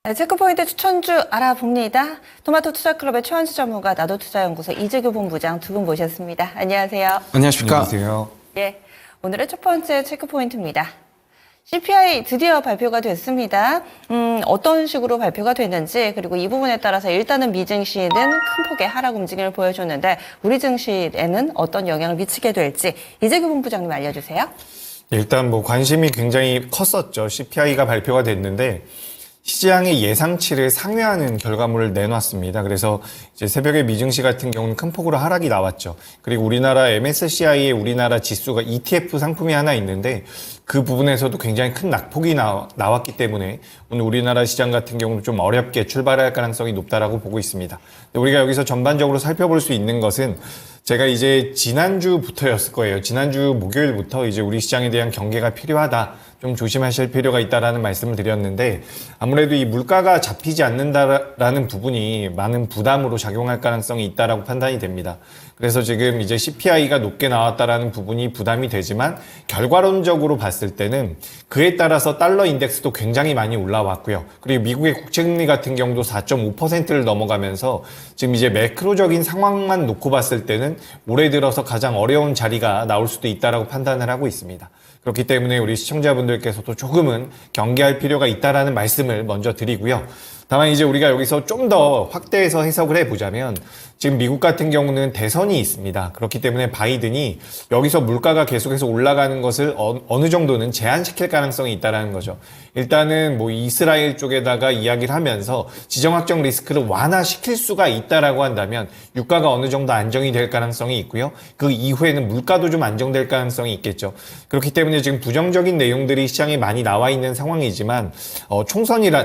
네, 체크포인트 추천주 알아봅니다. 토마토 투자클럽의 최원수 전문가, 나도투자연구소 이재규 본부장 두 분 모셨습니다. 안녕하세요. 안녕하십니까. 안녕하세요. 예, 오늘의 첫 번째 체크포인트입니다. CPI 드디어 발표가 됐습니다. 어떤 식으로 발표가 됐는지, 그리고 이 부분에 따라서 일단은 미증시는 큰 폭의 하락 움직임을 보여줬는데 우리 증시에는 어떤 영향을 미치게 될지 이재규 본부장님 알려주세요. 일단 관심이 굉장히 컸었죠. CPI가 발표가 됐는데 시장의 예상치를 상회하는 결과물을 내놨습니다. 그래서 이제 새벽에 미증시 같은 경우는 큰 폭으로 하락이 나왔죠. 그리고 우리나라 MSCI의 우리나라 지수가 ETF 상품이 하나 있는데 그 부분에서도 굉장히 큰 낙폭이 나왔기 때문에 오늘 우리나라 시장 같은 경우는 좀 어렵게 출발할 가능성이 높다라고 보고 있습니다. 우리가 여기서 전반적으로 살펴볼 수 있는 것은 제가 이제 지난주부터였을 거예요. 지난주 목요일부터 이제 우리 시장에 대한 경계가 필요하다. 좀 조심하실 필요가 있다라는 말씀을 드렸는데 아무래도 이 물가가 잡히지 않는다라는 부분이 많은 부담으로 작용할 가능성이 있다라고 판단이 됩니다. 그래서 지금 이제 CPI가 높게 나왔다라는 부분이 부담이 되지만 결과론적으로 봤을 때는 그에 따라서 달러 인덱스도 굉장히 많이 올라왔고요. 그리고 미국의 국채금리 같은 경우도 4.5%를 넘어가면서 지금 이제 매크로적인 상황만 놓고 봤을 때는 올해 들어서 가장 어려운 자리가 나올 수도 있다라고 판단을 하고 있습니다. 그렇기 때문에 우리 시청자분들께서도 조금은 경계할 필요가 있다라는 말씀을 먼저 드리고요. 다만 이제 우리가 여기서 좀 더 확대해서 해석을 해보자면 지금 미국 같은 경우는 대선이 있습니다. 그렇기 때문에 바이든이 여기서 물가가 계속해서 올라가는 것을 어느 정도는 제한시킬 가능성이 있다는 거죠. 일단은 이스라엘 쪽에다가 이야기를 하면서 지정학적 리스크를 완화시킬 수가 있다라고 한다면 유가가 어느 정도 안정이 될 가능성이 있고요. 그 이후에는 물가도 좀 안정될 가능성이 있겠죠. 그렇기 때문에 지금 부정적인 내용들이 시장에 많이 나와 있는 상황이지만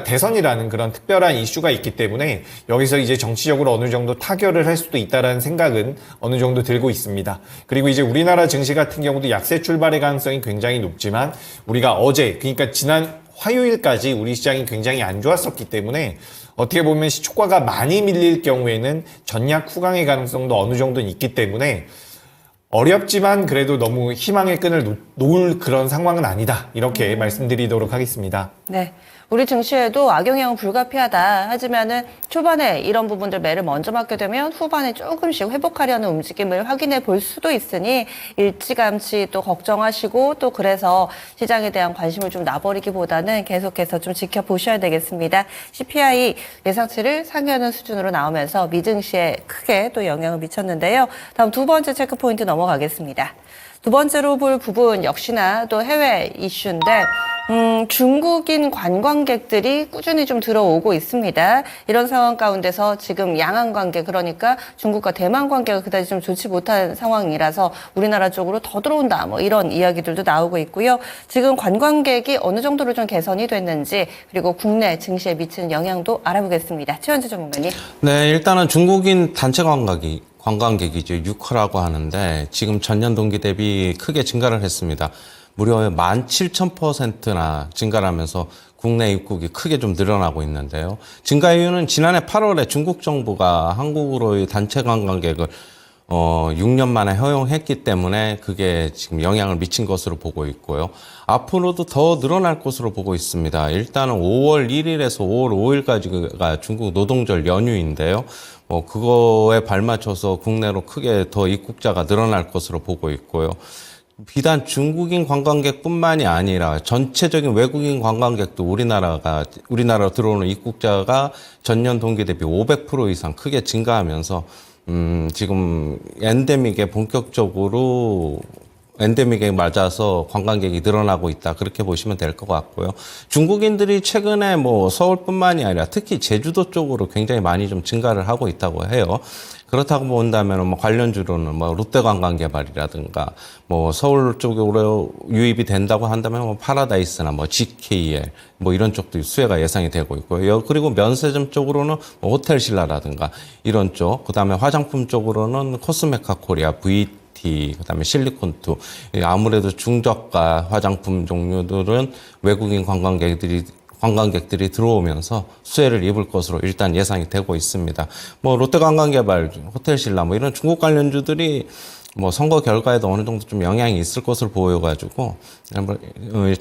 대선이라는 그런 특별한 이슈가 있기 때문에 여기서 이제 정치적으로 어느 정도 타결을 할 수도 있다라는 생각은 어느 정도 들고 있습니다. 그리고 이제 우리나라 증시 같은 경우도 약세 출발의 가능성이 굉장히 높지만 우리가 어제, 그러니까 지난 화요일까지 우리 시장이 굉장히 안 좋았었기 때문에 어떻게 보면 시초가가 많이 밀릴 경우에는 전략 후강의 가능성도 어느 정도는 있기 때문에 어렵지만 그래도 너무 희망의 끈을 놓을 그런 상황은 아니다. 이렇게 말씀드리도록 하겠습니다. 네. 우리 증시에도 악영향은 불가피하다. 하지만은 초반에 이런 부분들 매를 먼저 맞게 되면 후반에 조금씩 회복하려는 움직임을 확인해 볼 수도 있으니 일찌감치 또 걱정하시고 또 그래서 시장에 대한 관심을 좀 놔버리기보다는 계속해서 좀 지켜보셔야 되겠습니다. CPI 예상치를 상회하는 수준으로 나오면서 미증시에 크게 또 영향을 미쳤는데요. 다음 두 번째 체크포인트 넘어가겠습니다. 두 번째로 볼 부분 역시나 또 해외 이슈인데 중국인 관광객들이 꾸준히 좀 들어오고 있습니다. 이런 상황 가운데서 지금 양안 관계, 그러니까 중국과 대만 관계가 그다지 좀 좋지 못한 상황이라서 우리나라 쪽으로 더 들어온다, 이런 이야기들도 나오고 있고요. 지금 관광객이 어느 정도로 좀 개선이 됐는지, 그리고 국내 증시에 미치는 영향도 알아보겠습니다. 최원주 전문가님. 네, 일단은 중국인 단체 관광객이죠. 유커라고 하는데 지금 전년 동기 대비 크게 증가를 했습니다. 무려 17,000%나 증가를 하면서 국내 입국이 크게 좀 늘어나고 있는데요. 증가 이유는 지난해 8월에 중국 정부가 한국으로의 단체 관광객을 6년 만에 허용했기 때문에 그게 지금 영향을 미친 것으로 보고 있고요. 앞으로도 더 늘어날 것으로 보고 있습니다. 일단은 5월 1일에서 5월 5일까지가 중국 노동절 연휴인데요. 그거에 발맞춰서 국내로 크게 더 입국자가 늘어날 것으로 보고 있고요. 비단 중국인 관광객뿐만이 아니라 전체적인 외국인 관광객도 우리나라로 들어오는 입국자가 전년 동기 대비 500% 이상 크게 증가하면서 지금 엔데믹에 맞아서 관광객이 늘어나고 있다. 그렇게 보시면 될 것 같고요. 중국인들이 최근에 서울뿐만이 아니라 특히 제주도 쪽으로 굉장히 많이 좀 증가를 하고 있다고 해요. 그렇다고 본다면 관련주로는 롯데관광개발이라든가 서울 쪽으로 유입이 된다고 한다면 파라다이스나 GKL 이런 쪽도 수혜가 예상이 되고 있고요. 그리고 면세점 쪽으로는 호텔신라라든가 이런 쪽, 그다음에 화장품 쪽으로는 코스메카 코리아, VT, 그다음에 실리콘투. 아무래도 중저가 화장품 종류들은 외국인 관광객들이 들어오면서 수혜를 입을 것으로 일단 예상이 되고 있습니다. 롯데관광개발, 호텔신라 이런 중국 관련주들이 선거 결과에도 어느 정도 좀 영향이 있을 것으로 보여가지고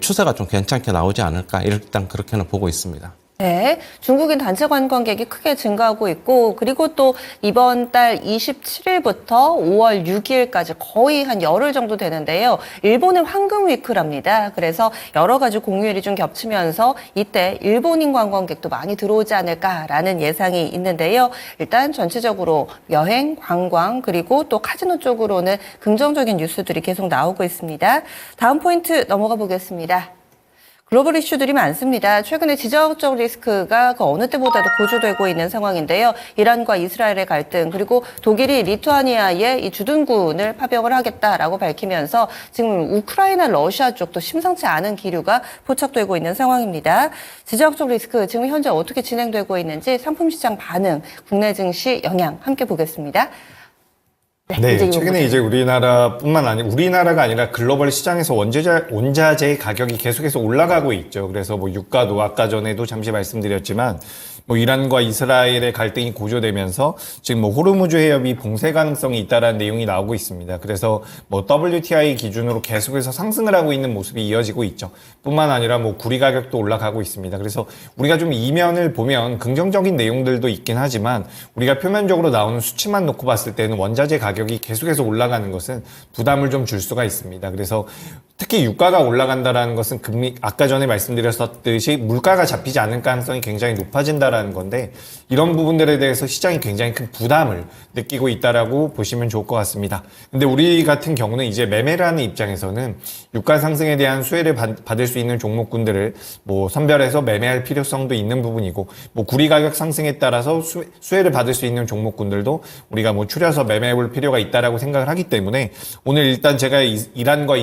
추세가 좀 괜찮게 나오지 않을까 일단 그렇게는 보고 있습니다. 네, 중국인 단체 관광객이 크게 증가하고 있고, 그리고 또 이번 달 27일부터 5월 6일까지 거의 한 열흘 정도 되는데요. 일본은 황금 위크랍니다. 그래서 여러 가지 공휴일이 좀 겹치면서 이때 일본인 관광객도 많이 들어오지 않을까라는 예상이 있는데요. 일단 전체적으로 여행, 관광, 그리고 또 카지노 쪽으로는 긍정적인 뉴스들이 계속 나오고 있습니다. 다음 포인트 넘어가 보겠습니다. 글로벌 이슈들이 많습니다. 최근에 지정학적 리스크가 그 어느 때보다도 고조되고 있는 상황인데요. 이란과 이스라엘의 갈등, 그리고 독일이 리투아니아의 이 주둔군을 파병을 하겠다라고 밝히면서 지금 우크라이나, 러시아 쪽도 심상치 않은 기류가 포착되고 있는 상황입니다. 지정학적 리스크 지금 현재 어떻게 진행되고 있는지 상품 시장 반응, 국내 증시 영향 함께 보겠습니다. 네, 최근에 이제 우리나라뿐만 아니라 우리나라가 아니라 글로벌 시장에서 원자재 가격이 계속해서 올라가고 있죠. 그래서 뭐 유가도 아까 전에도 잠시 말씀드렸지만 뭐 이란과 이스라엘의 갈등이 고조되면서 지금 뭐 호르무즈 해협이 봉쇄 가능성이 있다라는 내용이 나오고 있습니다. 그래서 뭐 WTI 기준으로 계속해서 상승을 하고 있는 모습이 이어지고 있죠. 뿐만 아니라 뭐 구리 가격도 올라가고 있습니다. 그래서 우리가 좀 이면을 보면 긍정적인 내용들도 있긴 하지만 우리가 표면적으로 나오는 수치만 놓고 봤을 때는 원자재 가격이 계속해서 올라가는 것은 부담을 좀 줄 수가 있습니다. 그래서 특히 유가가 올라간다라는 것은 금리, 아까 전에 말씀드렸듯이 물가가 잡히지 않을 가능성이 굉장히 높아진다라는 건데 이런 부분들에 대해서 시장이 굉장히 큰 부담을 느끼고 있다라고 보시면 좋을 것 같습니다. 근데 우리 같은 경우는 이제 매매를 하는 입장에서는 유가 상승에 대한 수혜를 받을 수 있는 종목군들을 뭐 선별해서 매매할 필요성도 있는 부분이고 뭐 구리 가격 상승에 따라서 수혜를 받을 수 있는 종목군들도 우리가 뭐 추려서 매매해 볼 필요가 있다라고 생각을 하기 때문에 오늘 일단 제가 이란과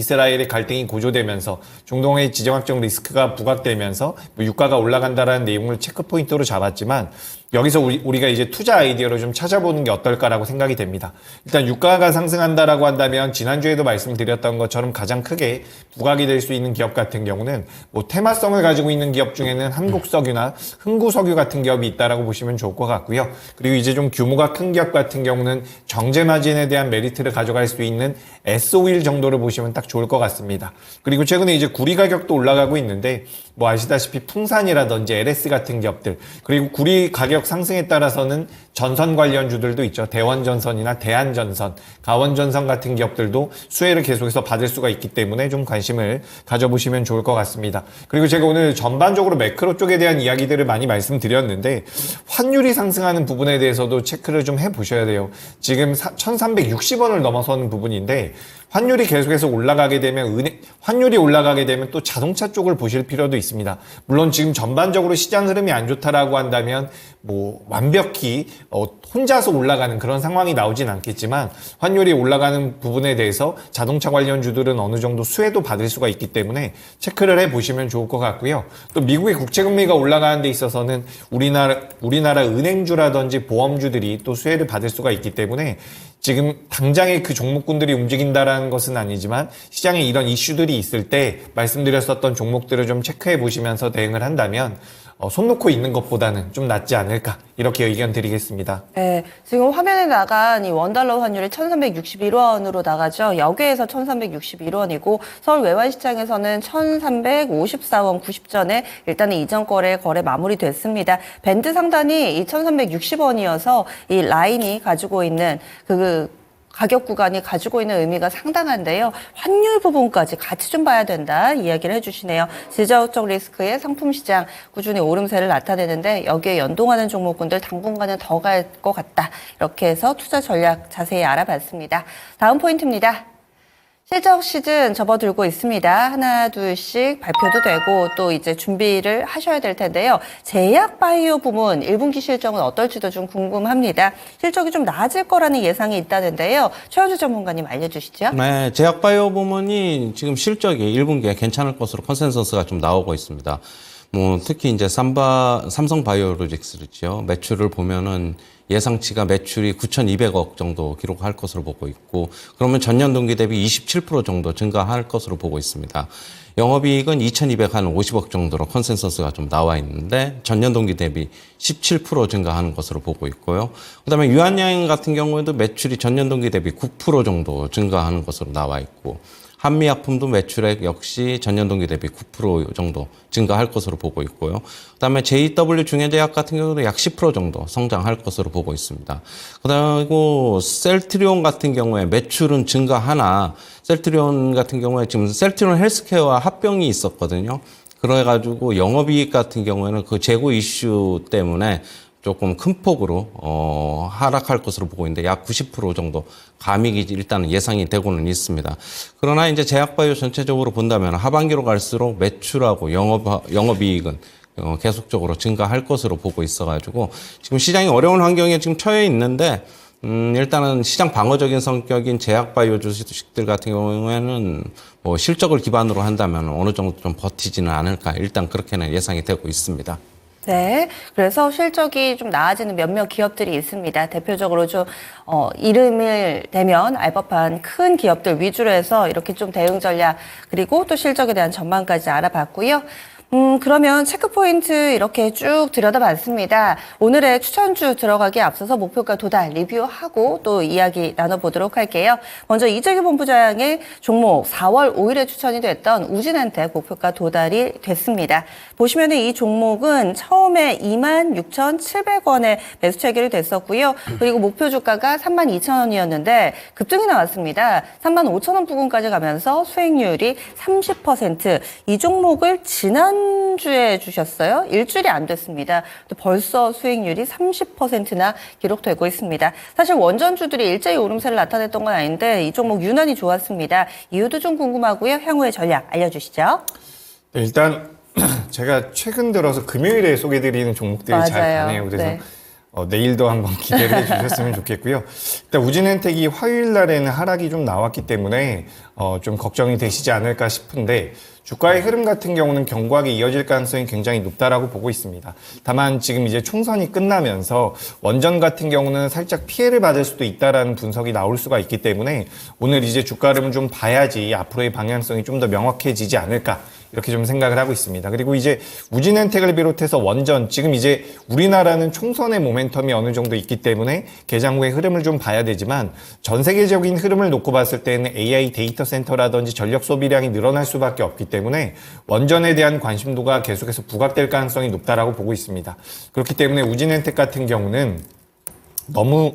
이스라엘의 갈등이 고조되면서 중동의 지정학적 리스크가 부각되면서 뭐 유가가 올라간다라는 내용을 체크 포인트로 잡았지만 여기서 우리가 이제 투자 아이디어를 좀 찾아보는 게 어떨까라고 생각이 됩니다. 일단 유가가 상승한다라고 한다면 지난주에도 말씀드렸던 것처럼 가장 크게 부각이 될 수 있는 기업 같은 경우는 뭐 테마성을 가지고 있는 기업 중에는 한국석유나 흥구석유 같은 기업이 있다라고 보시면 좋을 것 같고요. 그리고 이제 좀 규모가 큰 기업 같은 경우는 정제 마진에 대한 메리트를 가져갈 수 있는 S-오일 정도를 보시면 딱 좋을 것 같습니다. 그리고 최근에 이제 구리 가격도 올라가고 있는데 뭐 아시다시피 풍산이라든지 LS 같은 기업들 그리고 구리 가격 상승에 따라서는 전선 관련주들도 있죠. 대원전선이나 대한전선, 가원전선 같은 기업들도 수혜를 계속해서 받을 수가 있기 때문에 좀 관심을 가져보시면 좋을 것 같습니다. 그리고 제가 오늘 전반적으로 매크로 쪽에 대한 이야기들을 많이 말씀드렸는데 환율이 상승하는 부분에 대해서도 체크를 좀 해보셔야 돼요. 지금 1360원을 넘어서는 부분인데 환율이 계속해서 올라가게 되면 환율이 올라가게 되면 또 자동차 쪽을 보실 필요도 있습니다. 물론 지금 전반적으로 시장 흐름이 안 좋다라고 한다면 뭐 완벽히 혼자서 올라가는 그런 상황이 나오진 않겠지만 환율이 올라가는 부분에 대해서 자동차 관련주들은 어느 정도 수혜도 받을 수가 있기 때문에 체크를 해보시면 좋을 것 같고요. 또 미국의 국채금리가 올라가는 데 있어서는 우리나라 은행주라든지 보험주들이 또 수혜를 받을 수가 있기 때문에 지금 당장에 그 종목군들이 움직인다라는 것은 아니지만 시장에 이런 이슈들이 있을 때 말씀드렸었던 종목들을 좀 체크해 보시면서 대응을 한다면 손 놓고 있는 것보다는 좀 낫지 않을까 이렇게 의견 드리겠습니다. 네, 지금 화면에 나간 이 원달러 환율이 1361원으로 나가죠. 여기에서 1361원이고 서울 외환시장에서는 1354원 90전에 일단은 이전 거래 마무리됐습니다. 밴드 상단이 이 1360원이어서 이 라인이 가지고 있는 가격 구간이 가지고 있는 의미가 상당한데요. 환율 부분까지 같이 좀 봐야 된다 이야기를 해주시네요. 지정학적 리스크의 상품 시장 꾸준히 오름세를 나타내는데 여기에 연동하는 종목군들 당분간은 더 갈 것 같다. 이렇게 해서 투자 전략 자세히 알아봤습니다. 다음 포인트입니다. 실적 시즌 접어들고 있습니다. 하나, 둘씩 발표도 되고 또 이제 준비를 하셔야 될 텐데요. 제약 바이오 부문 1분기 실적은 어떨지도 좀 궁금합니다. 실적이 좀 나아질 거라는 예상이 있다는데요. 최현주 전문가님 알려주시죠. 네, 제약 바이오 부문이 지금 실적이 1분기에 괜찮을 것으로 컨센서스가 좀 나오고 있습니다. 뭐 특히 이제 삼성 바이오로직스죠. 매출을 보면은 예상치가 매출이 9,200억 정도 기록할 것으로 보고 있고, 그러면 전년 동기 대비 27% 정도 증가할 것으로 보고 있습니다. 영업이익은 2,250억 정도로 컨센서스가 좀 나와 있는데 전년 동기 대비 17% 증가하는 것으로 보고 있고요. 그다음에 유한양행 같은 경우에도 매출이 전년 동기 대비 9% 정도 증가하는 것으로 나와 있고, 한미약품도 매출액 역시 전년 동기 대비 9% 정도 증가할 것으로 보고 있고요. 그다음에 JW 중해제약 같은 경우도 약 10% 정도 성장할 것으로 보고 있습니다. 그리고 셀트리온 같은 경우에 매출은 증가하나 셀트리온 같은 경우에 지금 셀트리온 헬스케어와 합병이 있었거든요. 그래가지고 영업이익 같은 경우에는 그 재고 이슈 때문에 조금 큰 폭으로 하락할 것으로 보고 있는데 약 90% 정도 감익이 일단은 예상이 되고는 있습니다. 그러나 이제 제약바이오 전체적으로 본다면 하반기로 갈수록 매출하고 영업이익은 계속적으로 증가할 것으로 보고 있어가지고 지금 시장이 어려운 환경에 지금 처해 있는데 일단은 시장 방어적인 성격인 제약바이오 주식들 같은 경우에는 뭐 실적을 기반으로 한다면 어느 정도 좀 버티지는 않을까 일단 그렇게는 예상이 되고 있습니다. 네. 그래서 실적이 좀 나아지는 몇몇 기업들이 있습니다. 대표적으로 좀, 이름을 대면 알 법한 큰 기업들 위주로 해서 이렇게 좀 대응 전략, 그리고 또 실적에 대한 전망까지 알아봤고요. 그러면 체크포인트 이렇게 쭉 들여다봤습니다. 오늘의 추천주 들어가기에 앞서서 목표가 도달 리뷰하고 또 이야기 나눠보도록 할게요. 먼저 이재규 본부장의 종목 4월 5일에 추천이 됐던 우진한텍 목표가 도달이 됐습니다. 보시면 이 종목은 처음에 26,700원에 매수 체결이 됐었고요. 그리고 목표 주가가 32,000원이었는데 급등이 나왔습니다. 35,000원 부근까지 가면서 수익률이 30%. 이 종목을 지난주에 주셨어요. 일주일이 안 됐습니다. 벌써 수익률이 30%나 기록되고 있습니다. 사실 원전주들이 일제히 오름세를 나타냈던 건 아닌데 이 종목 유난히 좋았습니다. 이유도 좀 궁금하고요. 향후의 전략 알려주시죠. 네, 일단 제가 최근 들어서 금요일에 소개해드리는 종목들이 잘 맞아요. 가네요. 그래서 네. 내일도 한번 기대를 해주셨으면 좋겠고요. 일단 우진엔텍이 화요일 날에는 하락이 좀 나왔기 때문에 좀 걱정이 되시지 않을까 싶은데 주가의 흐름 같은 경우는 견고하게 이어질 가능성이 굉장히 높다라고 보고 있습니다. 다만 지금 이제 총선이 끝나면서 원전 같은 경우는 살짝 피해를 받을 수도 있다라는 분석이 나올 수가 있기 때문에 오늘 이제 주가 흐름을 좀 봐야지 앞으로의 방향성이 좀 더 명확해지지 않을까 이렇게 좀 생각을 하고 있습니다. 그리고 이제 우진엔텍을 비롯해서 원전, 지금 이제 우리나라는 총선의 모멘텀이 어느 정도 있기 때문에 개장 후의 흐름을 좀 봐야 되지만 전 세계적인 흐름을 놓고 봤을 때는 AI 데이터 센터라든지 전력 소비량이 늘어날 수밖에 없기 때문에 원전에 대한 관심도가 계속해서 부각될 가능성이 높다라고 보고 있습니다. 그렇기 때문에 우진엔텍 같은 경우는 너무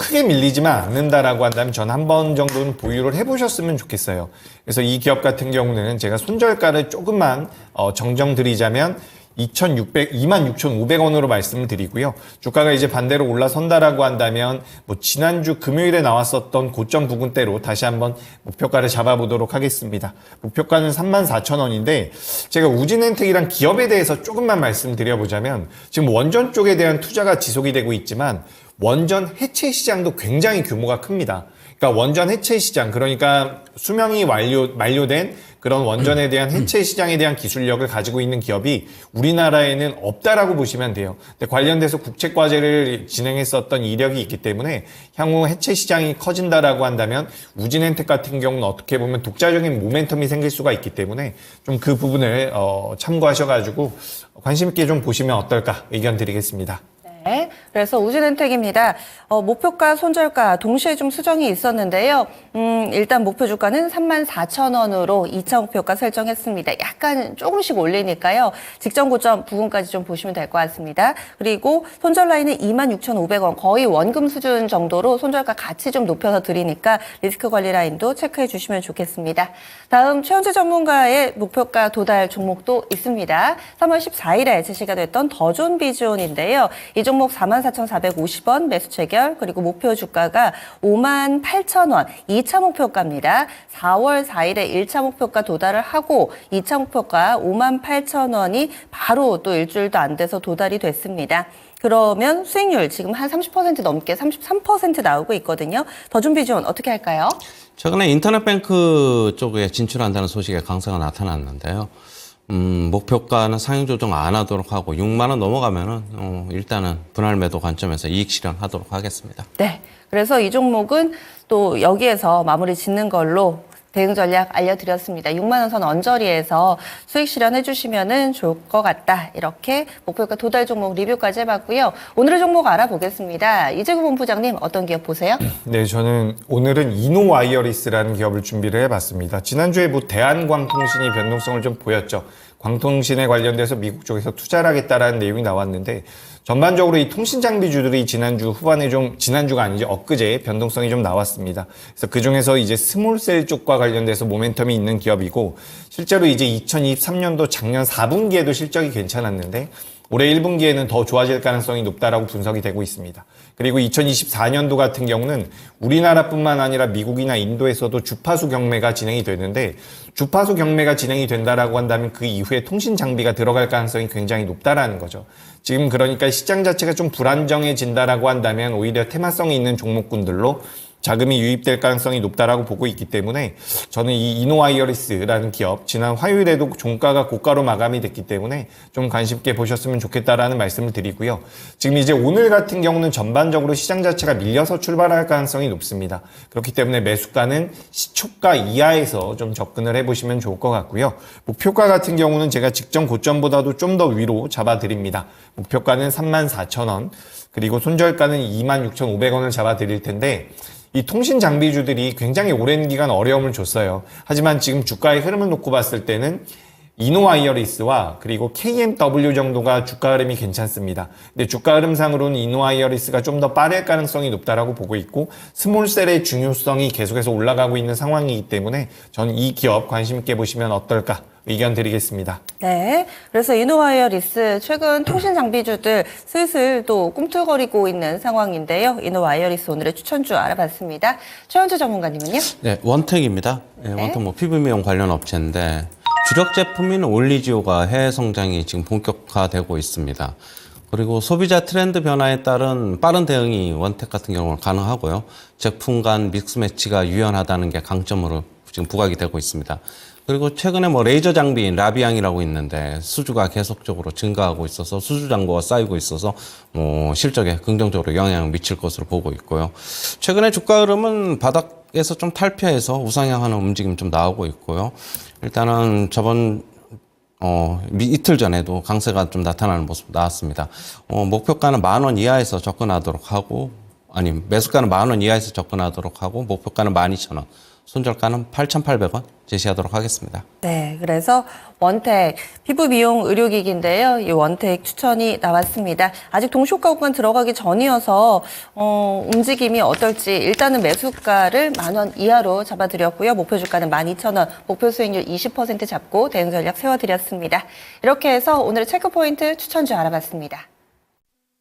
크게 밀리지만 않는다라고 한다면 전 한 번 정도는 보유를 해보셨으면 좋겠어요. 그래서 이 기업 같은 경우는 제가 손절가를 조금만 정정드리자면 26,500원으로 말씀을 드리고요. 주가가 이제 반대로 올라선다라고 한다면 뭐 지난주 금요일에 나왔었던 고점 부근대로 다시 한번 목표가를 잡아보도록 하겠습니다. 목표가는 34,000원인데 제가 우진엔텍이란 기업에 대해서 조금만 말씀드려보자면 지금 원전 쪽에 대한 투자가 지속이 되고 있지만 원전 해체 시장도 굉장히 규모가 큽니다. 그러니까 원전 해체 시장, 그러니까 수명이 만료된 그런 원전에 대한 해체 시장에 대한 기술력을 가지고 있는 기업이 우리나라에는 없다라고 보시면 돼요. 근데 관련돼서 국책 과제를 진행했었던 이력이 있기 때문에 향후 해체 시장이 커진다라고 한다면 우진엔텍 같은 경우는 어떻게 보면 독자적인 모멘텀이 생길 수가 있기 때문에 좀 그 부분을 참고하셔가지고 관심 있게 좀 보시면 어떨까 의견 드리겠습니다. 네, 그래서 우진엔텍입니다. 목표가, 손절가 동시에 좀 수정이 있었는데요. 일단 목표 주가는 34,000원으로 2차 목표가 설정했습니다. 약간 조금씩 올리니까요. 직전 고점 부분까지 좀 보시면 될 것 같습니다. 그리고 손절 라인은 26,500원, 거의 원금 수준 정도로 손절가 같이 좀 높여서 드리니까 리스크 관리 라인도 체크해 주시면 좋겠습니다. 다음 최현재 전문가의 목표가 도달 종목도 있습니다. 3월 14일에 제시가 됐던 더존 비즈온인데요. 이 종목 44,450원 매수 체결, 그리고 목표 주가가 58,000원, 2차 목표가입니다. 4월 4일에 1차 목표가 도달을 하고 2차 목표가 58,000원이 바로 또 일주일도 안 돼서 도달이 됐습니다. 그러면 수익률 지금 한 30% 넘게 33% 나오고 있거든요. 더존 비즈온 어떻게 할까요? 최근에 인터넷 뱅크 쪽에 진출한다는 소식에 강세가 나타났는데요. 목표가는 상향 조정 안 하도록 하고 6만 원 넘어가면은 일단은 분할 매도 관점에서 이익 실현하도록 하겠습니다. 네. 그래서 이 종목은 또 여기에서 마무리 짓는 걸로 대응 전략 알려드렸습니다. 6만 원 선 언저리에서 수익 실현해 주시면 좋을 것 같다. 이렇게 목표가 도달 종목 리뷰까지 해봤고요. 오늘의 종목 알아보겠습니다. 이재구 본부장님 어떤 기업 보세요? 네, 저는 오늘은 이노와이어리스라는 기업을 준비를 해봤습니다. 지난주에 뭐 대한광통신이 변동성을 좀 보였죠. 광통신에 관련돼서 미국 쪽에서 투자를 하겠다라는 내용이 나왔는데 전반적으로 이 통신 장비주들이 지난주 후반에 지난주가 아니죠. 엊그제 변동성이 좀 나왔습니다. 그래서 그중에서 이제 스몰셀 쪽과 관련돼서 모멘텀이 있는 기업이고 실제로 이제 2023년도 작년 4분기에도 실적이 괜찮았는데 올해 1분기에는 더 좋아질 가능성이 높다라고 분석이 되고 있습니다. 그리고 2024년도 같은 경우는 우리나라뿐만 아니라 미국이나 인도에서도 주파수 경매가 진행이 되는데 주파수 경매가 진행이 된다라고 한다면 그 이후에 통신 장비가 들어갈 가능성이 굉장히 높다라는 거죠. 지금 그러니까 시장 자체가 좀 불안정해진다라고 한다면 오히려 테마성이 있는 종목군들로 자금이 유입될 가능성이 높다라고 보고 있기 때문에 저는 이 이노와이어리스라는 기업 지난 화요일에도 종가가 고가로 마감이 됐기 때문에 좀 관심 있게 보셨으면 좋겠다라는 말씀을 드리고요. 지금 이제 오늘 같은 경우는 전반적으로 시장 자체가 밀려서 출발할 가능성이 높습니다. 그렇기 때문에 매수가는 시초가 이하에서 좀 접근을 해보시면 좋을 것 같고요. 목표가 같은 경우는 제가 직전 고점보다도 좀 더 위로 잡아드립니다. 목표가는 34,000원 그리고 손절가는 26,500원을 잡아드릴 텐데 이 통신 장비주들이 굉장히 오랜 기간 어려움을 줬어요. 하지만 지금 주가의 흐름을 놓고 봤을 때는 이노와이어리스와 그리고 KMW 정도가 주가 흐름이 괜찮습니다. 근데 주가 흐름상으로는 이노와이어리스가 좀 더 빠를 가능성이 높다라고 보고 있고 스몰셀의 중요성이 계속해서 올라가고 있는 상황이기 때문에 저는 이 기업 관심 있게 보시면 어떨까 의견 드리겠습니다. 네. 그래서 이노와이어리스 최근 통신 장비주들 슬슬 또 꿈틀거리고 있는 상황인데요. 이노와이어리스 오늘의 추천주 알아봤습니다. 최원주 전문가님은요? 네, 원택입니다. 네, 원택 뭐 피부 미용 관련 업체인데 주력 제품인 올리지오가 해외 성장이 지금 본격화되고 있습니다. 그리고 소비자 트렌드 변화에 따른 빠른 대응이 원택 같은 경우는 가능하고요. 제품 간 믹스 매치가 유연하다는 게 강점으로 지금 부각이 되고 있습니다. 그리고 최근에 뭐 레이저 장비인 라비앙이라고 있는데 수주가 계속적으로 증가하고 있어서 수주 잔고가 쌓이고 있어서 뭐 실적에 긍정적으로 영향을 미칠 것으로 보고 있고요. 최근에 주가 흐름은 바닥에서 좀 탈피해서 우상향하는 움직임 좀 나오고 있고요. 일단은 이틀 전에도 강세가 좀 나타나는 모습 나왔습니다. 목표가는 10,000원 이하에서 접근하도록 하고, 매수가는 10,000원 이하에서 접근하도록 하고, 목표가는 12,000원, 손절가는 8,800원 제시하도록 하겠습니다. 네, 그래서 원택 피부 미용 의료기기인데요. 이 원택 추천이 나왔습니다. 아직 동시효과 구간 들어가기 전이어서 움직임이 어떨지 일단은 매수가를 10,000원 이하로 잡아드렸고요. 목표 주가는 12,000원, 목표 수익률 20% 잡고 대응 전략 세워드렸습니다. 이렇게 해서 오늘의 체크포인트 추천주 알아봤습니다.